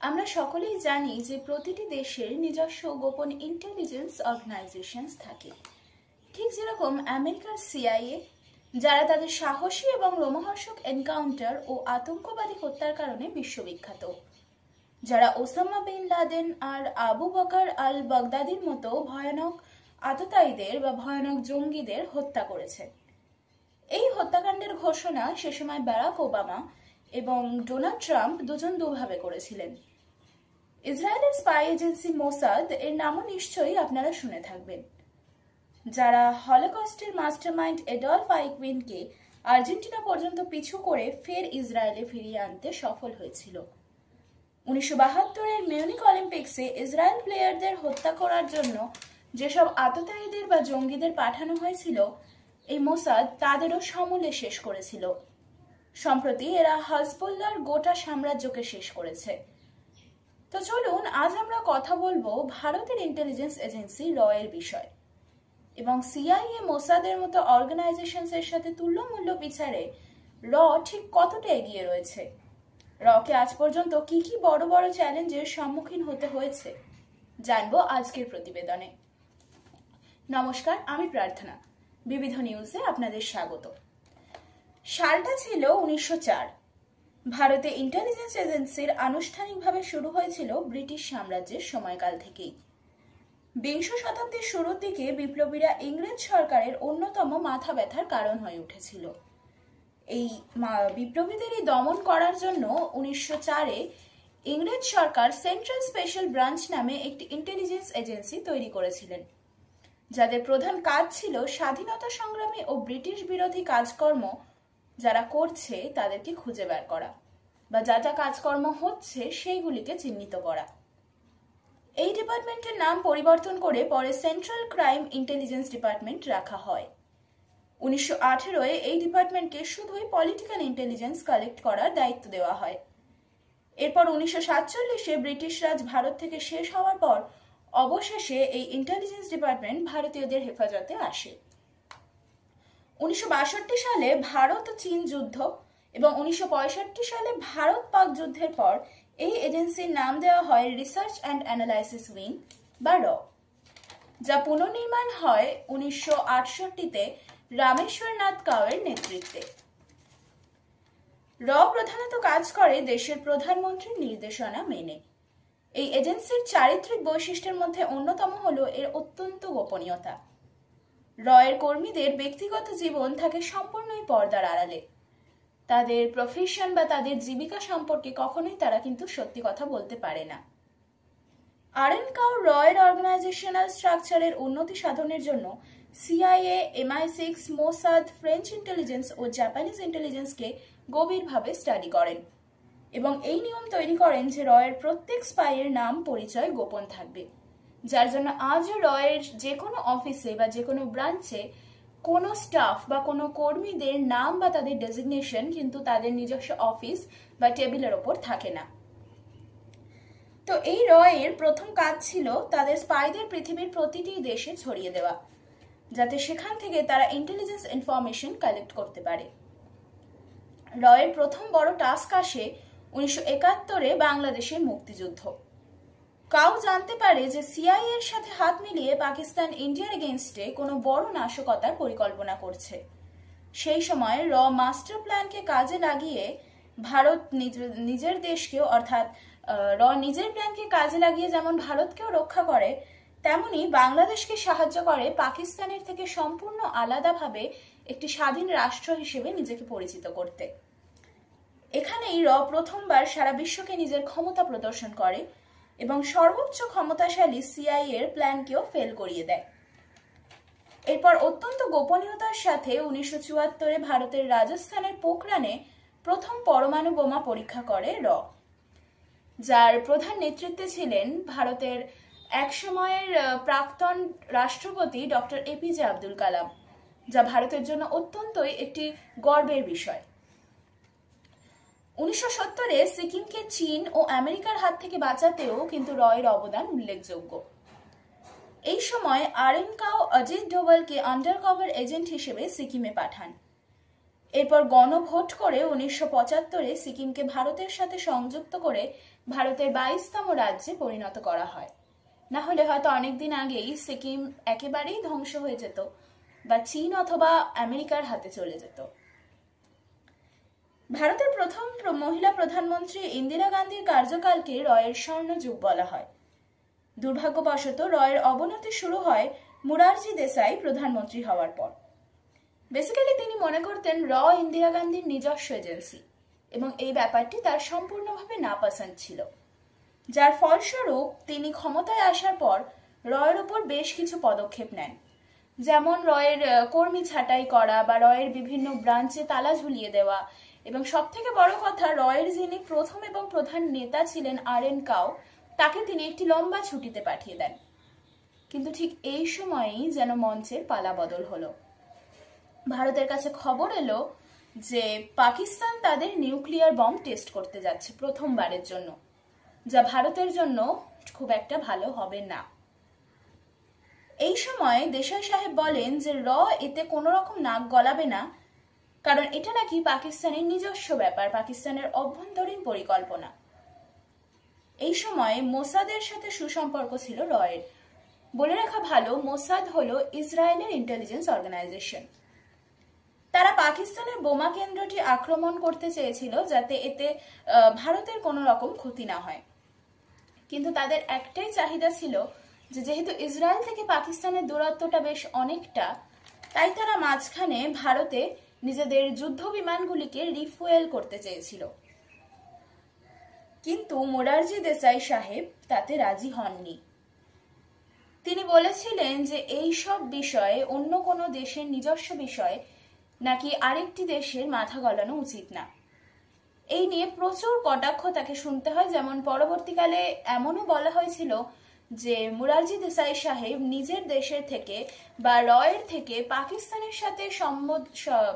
আমরা সকলেই জানি যে প্রতিটি দেশের নিজস্ব গোপন ইন্টেলিজেন্স অর্গানাইজেশনস থাকে। ঠিক যেরকম আমেরিকার সিআইএ, যারা তাদের সাহসী এবং রোমহর্ষক এনকাউন্টার ও আতঙ্কবাদী হত্যার কারণে বিশ্ববিখ্যাত, যারা ওসামা বিন লাদেন আর আবু বকর আল বাগদাদির মতো ভয়ানক আততায়ীদের বা ভয়ানক জঙ্গিদের হত্যা করেছে। এই হত্যাকাণ্ডের ঘোষণা সে সময় বারাক ওবামা এবং ডোনাল্ড ট্রাম্প দুজন দুভাবে করেছিলেন। ইসরায়েলের স্পাই এজেন্সি মোসাদ এর নামও নিশ্চয়ই আপনারা শুনে থাকবেন, যারা হলোকস্টের মাস্টারমাইন্ড এডলফ আইকউইনকে আর্জেন্টিনা পর্যন্ত পিছু করে ফের ইসরায়েলে ফিরিয়ে আনতে সফল হয়েছিল। 1972-এর মিউনিক অলিম্পিক্সে ইসরায়েল প্লেয়ারদের হত্যা করার জন্য যেসব আততায়ীদের বা জঙ্গিদের পাঠানো হয়েছিল, এই মোসাদ তাদেরও সমূলে শেষ করেছিল। সম্প্রতি এরা হিজবুল্লাহর গোটা সাম্রাজ্যকে শেষ করেছে। তো চলুন আজ আমরা কথা বলবো ভারতের ইন্টেলিজেন্স এজেন্সি র এর বিষয় এবং সিআইএ, মোসাদের মতো অর্গানাইজেশনসের সাথে তুল্যমূল্য বিচারে র ঠিক কতটা এগিয়ে রয়েছে, রকে আজ পর্যন্ত কি কি বড় বড় চ্যালেঞ্জের সম্মুখীন হতে হয়েছে জানবো আজকের প্রতিবেদনে। নমস্কার, আমি প্রার্থনা, বিবিধ নিউজে আপনাদের স্বাগত। সালটা ছিল 1904। ভারতে ইন্টেলিজেন্স এজেন্সির আনুষ্ঠানিকভাবে শুরু হয়েছিল ব্রিটিশ সাম্রাজ্যের সময়কাল থেকেই। বিংশ শতাব্দীর শুরুর দিকে বিপ্লবীরা ইংরেজ সরকারের অন্যতম মাথা ব্যথার কারণ হয়ে উঠেছিল। এই বিপ্লবীদেরই দমন করার জন্য 1904-এ ইংরেজ সরকার সেন্ট্রাল স্পেশাল ব্রাঞ্চ নামে একটি ইন্টেলিজেন্স এজেন্সি তৈরি করেছিলেন, যাদের প্রধান কাজ ছিল স্বাধীনতা সংগ্রামী ও ব্রিটিশ বিরোধী কাজকর্ম যারা করছে তাদেরকে খুঁজে বের করা বা যা যা কাজকর্ম হচ্ছে সেইগুলিকে চিহ্নিত করা। এই ডিপার্টমেন্টের নাম পরিবর্তন করে পরে সেন্ট্রাল ক্রাইম ইন্টেলিজেন্স ডিপার্টমেন্ট রাখা হয়। 1918-এ এই ডিপার্টমেন্টকে শুধুই পলিটিক্যাল ইন্টেলিজেন্স কালেক্ট করার দায়িত্ব দেওয়া হয়। এরপর 1947-এ ব্রিটিশ রাজ ভারত থেকে শেষ হওয়ার পর অবশেষে এই ইন্টেলিজেন্স ডিপার্টমেন্ট ভারতীয়দের হেফাজতে আসে। 1962 সালে ভারত ও চীন যুদ্ধ এবং 1965 সালে ভারত পাক যুদ্ধের পর এই এজেন্সির নাম দেওয়া হয় রিসার্চ অ্যান্ড অ্যানালাইসিস উইং বা র, যা পুনর্নির্মাণ হয় 1968-তে রামেশ্বরনাথ কাওয়ের নেতৃত্বে। র প্রধানত কাজ করে দেশের প্রধানমন্ত্রীর নির্দেশনা মেনে। এই এজেন্সির চারিত্রিক বৈশিষ্ট্যের মধ্যে অন্যতম হলো এর অত্যন্ত গোপনীয়তা। র এর কর্মীদের ব্যক্তিগত জীবন থাকে সম্পূর্ণই পর্দার আড়ালে। তাদের প্রফেশন বা তাদের জীবিকা সম্পর্কে কখনোই তারা কিন্তু সত্যি কথা বলতে পারে না। আরএন কাউ র এর অর্গানাইজেশনাল স্ট্রাকচারের উন্নতি সাধনের জন্য CIA, MI6, Mossad, French intelligence ও জাপানিজ ইন্টেলিজেন্সকে গভীরভাবে স্টাডি করেন এবং এই নিয়ম তৈরি করেন যে র এর প্রত্যেক স্পাইয়ের নাম পরিচয় গোপন থাকবে, যার জন্য আজও র এর যে কোনো অফিসে বা যে কোনো ব্রাঞ্চে কোনো স্টাফ বা কোনো কর্মীদের নাম বা তাদের ডেজিগনেশন কিন্তু তাদের নিজস্ব অফিস বা টেবিলের ওপর থাকে না। তো এই র এর প্রথম কাজ ছিল তাদের স্পাইদের পৃথিবীর প্রতিটি দেশে ছড়িয়ে দেওয়া, যাতে সেখান থেকে তারা ইন্টেলিজেন্স ইনফরমেশন কালেক্ট করতে পারে। র এর প্রথম বড় টাস্ক আসে 1971-এ বাংলাদেশের মুক্তিযুদ্ধ। কাউ জানতে পারে যে সিআইএ এর সাথে হাত মিলিয়ে পাকিস্তান ইন্ডিয়ার এগেইনস্টে কোনো বড় নাশকতার পরিকল্পনা করছে। সেই সময় র মাস্টার প্ল্যানকে কাজে লাগিয়ে ভারত নিজের দেশকেও অর্থাৎ র নিজের প্ল্যানকে কাজে লাগিয়ে যেমন ভারতকেও রক্ষা করে, তেমনি বাংলাদেশকে সাহায্য করে পাকিস্তানের থেকে সম্পূর্ণ আলাদাভাবে একটি স্বাধীন রাষ্ট্র হিসেবে নিজেকে পরিচিত করতে। এখানেই র প্রথমবার সারা বিশ্বকে নিজের ক্ষমতা প্রদর্শন করে এবং সর্বোচ্চ ক্ষমতাশালী সিআইএ এর প্ল্যানকেও ফেল করিয়ে দেয়। এরপর অত্যন্ত গোপনীয়তার সাথে 1974-এ ভারতের রাজস্থানের পোখরানে প্রথম পরমাণু বোমা পরীক্ষা করে র, যার প্রধান নেতৃত্বে ছিলেন ভারতের একসময়ের প্রাক্তন রাষ্ট্রপতি ডক্টর এপিজে আব্দুল কালাম, যা ভারতের জন্য অত্যন্তই একটি গর্বের বিষয়। 1970-এ সিকিমকে চীন ও আমেরিকার হাত থেকে বাঁচাতেও কিন্তু র এর অবদান উল্লেখযোগ্য। এই সময় আরএন কাউ অজিত ডোভালকে আন্ডারকভার এজেন্ট হিসেবে সিকিমে পাঠান। এরপর গণভোট করে 1975-এ সিকিমকে ভারতের সাথে সংযুক্ত করে ভারতের 22তম রাজ্যে পরিণত করা হয়। না হলে হয়তো অনেকদিন আগেই সিকিম একেবারেই ধ্বংস হয়ে যেত বা চীন অথবা আমেরিকার হাতে চলে যেত। ভারতের প্রথম মহিলা প্রধানমন্ত্রী ইন্দিরা গান্ধীর কার্যকালকে রয়ের স্বর্ণযুগ বলা হয়। দুর্ভাগ্যবশত রয়ের অবনতি শুরু হয় মুরারজি দেসাই প্রধানমন্ত্রী হওয়ার পর। বেসিক্যালি তিনি মনে করতেন ইন্দিরা গান্ধীর নিজস্ব এজেন্সি এবং এই ব্যাপারটি তার সম্পূর্ণভাবে নাপসন্দ ছিল, যার ফলস্বরূপ তিনি ক্ষমতায় আসার পর রয়ের ওপর বেশ কিছু পদক্ষেপ নেন, যেমন রয়ের কর্মী ছাঁটাই করা বা রয়ের বিভিন্ন ব্রাঞ্চে তালা ঝুলিয়ে দেওয়া, এবং সব থেকে বড় কথা রয়ের যিনি প্রথম এবং প্রধান নেতা ছিলেন RN কাউ, তাকে তিনি একটি লম্বা ছুটিতে পাঠিয়ে দেন। কিন্তু ঠিক এই সময়েই যেন মঞ্চের পালা বদল হলো। ভারতের কাছে খবর এলো যে পাকিস্তান তাদের নিউক্লিয়ার বম টেস্ট করতে যাচ্ছে প্রথমবারের জন্য, যা ভারতের জন্য খুব একটা ভালো হবে না। এই সময় দেসাই সাহেব বলেন যে এতে কোনো রকম নাক গলাবে না, কারণ এটা নাকি পাকিস্তানের নিজস্ব ব্যাপার, পাকিস্তানের অভ্যন্তরীণ পরিকল্পনা। এই সময় মোসাদের সাথে সুসম্পর্ক ছিল রয়ের। বলে রাখা ভালো, মোসাদ হলো ইসরায়েলের ইন্টেলিজেন্স অর্গানাইজেশন। তারা পাকিস্তানের বোমা কেন্দ্রটি আক্রমণ করতে চেয়েছিল যাতে এতে ভারতের কোনো রকম ক্ষতি না হয়, কিন্তু তাদের একটাই চাহিদা ছিল যে যেহেতু ইসরায়েল থেকে পাকিস্তানের দূরত্বটা বেশ অনেকটা, তাই তারা মাঝখানে ভারতে নিজেদের যুদ্ধ বিমানগুলিকে রিফুয়েল করতে চেয়েছিল। কিন্তু মোরারজি দেসাই সাহেব তাতে রাজি হননি। তিনি বলেছিলেন যে এই সব বিষয়ে অন্য কোনো দেশের নিজস্ব বিষয় নাকি আরেকটি দেশের মাথা গলানো উচিত না। এই নিয়ে প্রচুর কটাক্ষ তাকে শুনতে হয়, যেমন পরবর্তীকালে এমনও বলা হয়েছিল যে মোরারজি দেসাই সাহেব নিজের দেশের থেকে বা রয়ের থেকে পাকিস্তানের সাথে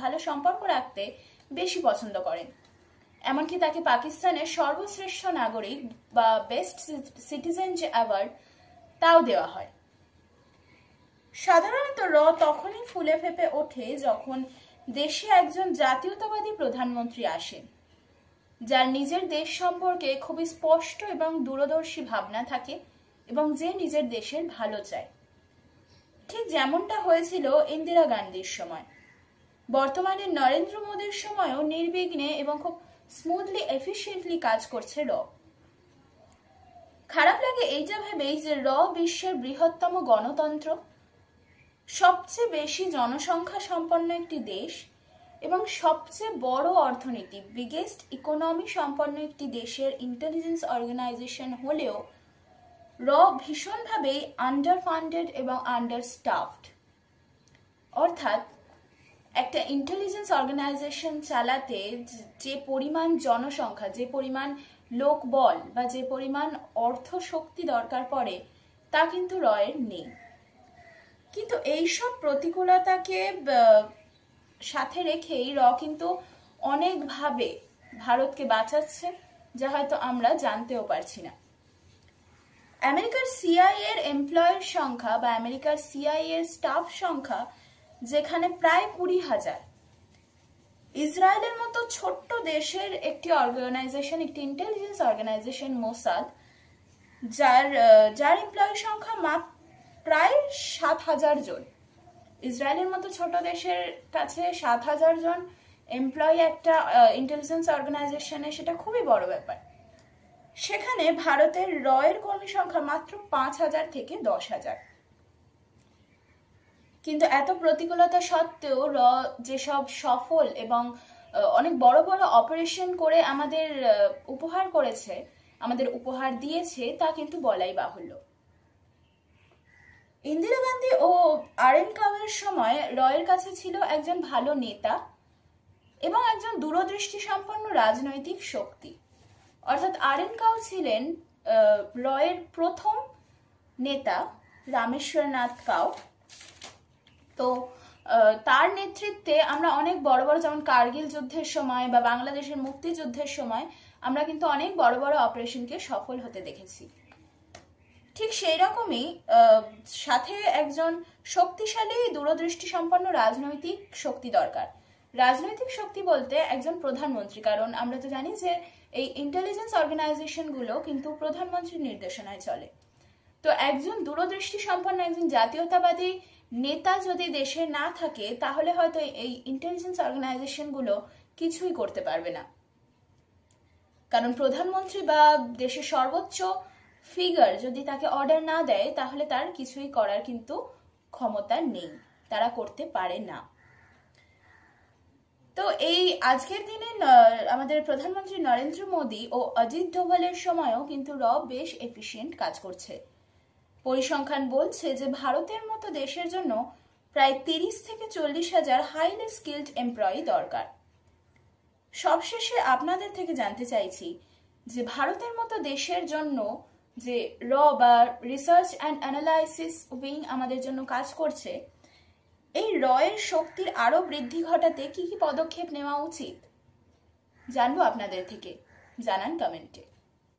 ভালো সম্পর্ক রাখতে বেশি পছন্দ করেন। এমনকি তাকে পাকিস্তানের সর্বশ্রেষ্ঠ নাগরিক বা বেস্ট সিটিজেন যে অ্যাওয়ার্ড তাও দেওয়া হয়। সাধারণত তখনই ফুলে ফেপে ওঠে যখন দেশে একজন জাতীয়তাবাদী প্রধানমন্ত্রী আসেন, যার নিজের দেশ সম্পর্কে খুবই স্পষ্ট এবং দূরদর্শী ভাবনা থাকে এবং যে নিজের দেশের ভালো চায়, ঠিক যেমনটা হয়েছিল ইন্দিরা গান্ধীর সময়। বর্তমানে নরেন্দ্র মোদীর সময়ও নির্বিঘ্নে এবং খুব স্মুথলি এফিশিয়েন্টলি কাজ করছে খারাপ লাগে এইটা ভেবেই যে বিশ্বের বৃহত্তম গণতন্ত্র, সবচেয়ে বেশি জনসংখ্যা সম্পন্ন একটি দেশ এবং সবচেয়ে বড় অর্থনীতি, বিগেস্ট ইকোনমি সম্পন্ন একটি দেশের ইন্টেলিজেন্স অর্গানাইজেশন হলেও ভীষণভাবেই আন্ডার ফান্ডেড এবং আন্ডার স্টাফড। অর্থাৎ একটা ইন্টেলিজেন্স অর্গানাইজেশন চালাতে যে পরিমাণ জনসংখ্যা, যে পরিমাণ লোকবল বা যে পরিমাণ অর্থ শক্তি দরকার পড়ে তা কিন্তু রয়ের নেই। কিন্তু এইসব প্রতিকূলতাকে সাথে রেখেই কিন্তু অনেকভাবে ভারতকে বাঁচাচ্ছে, যা হয়তো আমরা জানতেও পারছি না। আমেরিকার CIA এর এমপ্লয়ের সংখ্যা বা আমেরিকার CIA এর স্টাফ সংখ্যা যেখানে প্রায় 20,000, ইসরায়েলের মতো ছোট্ট দেশের একটি অর্গানাইজেশন, একটি ইন্টেলিজেন্স অর্গানাইজেশন মোসাদ, যার এমপ্লয়ের সংখ্যা প্রায় 7,000 জন। ইসরায়েলের মতো ছোট দেশের কাছে 7,000 জন এমপ্লয়ি একটা ইন্টেলিজেন্স অর্গানাইজেশনে, সেটা খুবই বড় ব্যাপার। সেখানে ভারতের রয়ের কর্মী সংখ্যা মাত্র 5,000 থেকে 10,000। কিন্তু এত প্রতিকূলতা সত্ত্বেও যেসব সফল এবং অনেক বড় বড় অপারেশন করে আমাদের উপহার দিয়েছে তা কিন্তু বলাই বাহুল্য। ইন্দিরা গান্ধী ও RN কাউয়ের সময় রয়ের কাছে ছিল একজন ভালো নেতা এবং একজন দূরদৃষ্টি সম্পন্ন রাজনৈতিক শক্তি। অর্থাৎ RN কাউ ছিলেন রয়ের প্রথম নেতা, রামেশ্বরনাথ কাউ। তো তার নেতৃত্বে আমরা অনেক বড় বড়, যেমন কার্গিল যুদ্ধের সময় বা বাংলাদেশের মুক্তিযুদ্ধের সময় আমরা কিন্তু অনেক বড় বড় অপারেশনকে সফল হতে দেখেছি। ঠিক সেই রকমই সাথে একজন শক্তিশালী দূরদৃষ্টি সম্পন্ন রাজনৈতিক শক্তি দরকার, রাজনৈতিক শক্তি বলতে একজন প্রধানমন্ত্রী, কারণ আমরা তো জানি যে এই ইন্টেলিজেন্স অর্গানাইজেশনগুলো কিন্তু প্রধানমন্ত্রীর নির্দেশনায় চলে। তো একজন দূরদৃষ্টি সম্পন্ন একজন জাতীয়তাবাদী নেতা যদি দেশে না থাকে, তাহলে হয়তো এই ইন্টেলিজেন্স অর্গানাইজেশনগুলো কিছুই করতে পারবে না। কারণ প্রধানমন্ত্রী বা দেশের সর্বোচ্চ ফিগার যদি তাকে অর্ডার না দেয়, তাহলে তার কিছুই করার কিন্তু ক্ষমতা নেই, তারা করতে পারে না। তো এই আজকের দিনে আমাদের প্রধানমন্ত্রী নরেন্দ্র মোদী ও অজিত ডোভালের সময়ও কিন্তু বেশ এফিশিয়েন্ট কাজ করছে। পরিসংখ্যান বলছে যে ভারতের মতো দেশের জন্য প্রায় 30 থেকে 40,000 হাইলি স্কিলড এমপ্লয়ি দরকার। সবশেষে আপনাদের থেকে জানতে চাইছি যে ভারতের মতো দেশের জন্য যে বা রিসার্চ অ্যান্ড অ্যানালাইসিস উইং আমাদের জন্য কাজ করছে, এই এর শক্তির আরো বৃদ্ধি ঘটাতে কি কি পদক্ষেপ নেওয়া উচিত জানবো আপনাদের থেকে, জানান কমেন্টে।